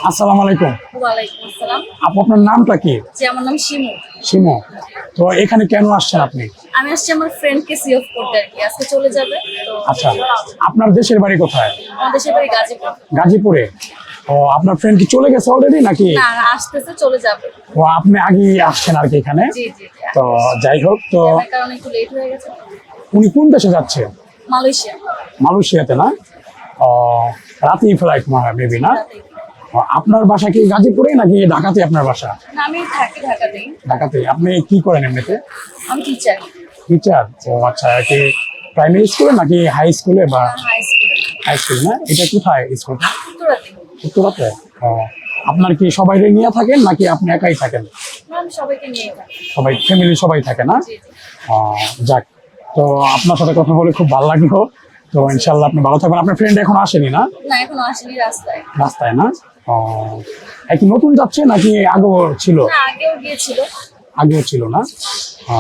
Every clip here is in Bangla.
আসসালামু আলাইকুম। ওয়ালাইকুম আসসালাম। আপু আপনার নামটা কি? জি, আমার নাম শিমু। শিমু। তো এখানে কেন আসছেন আপনি? আমি আসছি আমার ফ্রেন্ডকে সি অফ করতে আর কি। আজকে চলে যাবে। তো আচ্ছা, আপনার দেশের বাড়ি কোথায়? আমাদের দেশের বাড়ি গাজীপুর। গাজীপুরে। ও আপনার ফ্রেন্ড কি চলে গেছে অলরেডি নাকি? না, আসতেছে, চলে যাবে। ও আপনি আগেই আসছেন আর কি এখানে? জি জি জি। তো যাই হোক, তো জ্যামের কারণে একটু লেট হয়ে গেছে। উনি কোন দেশে যাচ্ছে? মালয়েশিয়া। মালয়েশিয়াতে না? ও রাতেই ফ্লাইট মেবি না? রাতেই। ও, আপনার বাসা কি গাজীপুরে নাকি ঢাকাতে আপনার বাসা? না, আমি থাকি ঢাকাতেই। ঢাকাতে। আপনি কি করেন এমনিতে? আমি টিচার। টিচার। ও আচ্ছা, কি প্রাইমারি স্কুলে নাকি হাই স্কুলে বা? হাই স্কুলে। হাই স্কুল না? এটা কোথায় স্কুলটা? উত্তরাতে। উত্তরাতে। ও, আপনার কি সবাই নিয়ে থাকেন নাকি আপনি একাই থাকেন? না, আমি সবাইকে নিয়ে থাকি। সবাই ফ্যামিলি সবাই থাকে না? জি জি। ও, যাক, তো আপনার সাথে কথা বলে খুব ভালো লাগলো। তো ইনশাল্লাহ আপনি ভালো থাকবেন। আপনার ফ্রেন্ড এখন আসেনি না? না, এখনো আসেনি, রাস্তায়। রাস্তায় না? ও, কি নতুন যাচ্ছে নাকি আগেও ছিল? না, আগেও গিয়েছিল। আগেও ছিল না? ও,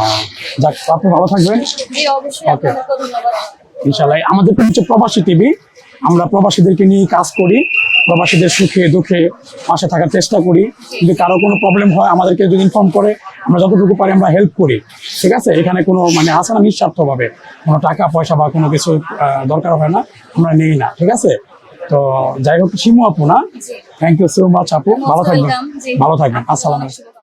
যাক, তো আপনি ভালো থাকবেন। জি, অবশ্যই। Okay. আপনাকে ধন্যবাদ। ইনশাল্লাহ। আমাদের তো হচ্ছে প্রবাসী টিভি, আমরা প্রবাসীদেরকে নিয়ে কাজ করি, প্রবাসীদের সুখে দুঃখে পাশে থাকার চেষ্টা করি। যদি কারো কোনো প্রবলেম হয় আমাদেরকে যদি ইনফর্ম করে, আমরা যতটুকু পারি আমরা হেল্প করি। ঠিক আছে, এখানে কোনো মানে আসে না নিঃস্বার্থভাবে, কোনো টাকা পয়সা বা কোনো কিছু দরকার হয় না, আমরা নিই না। ঠিক আছে, তো যাই হোক, শিমু আপু না? জি। থ্যাংক ইউ সো মাচ আপু, ভালো থাকবেন। Welcome, জি। ভালো থাকবেন। আসসালামু আলাইকুম।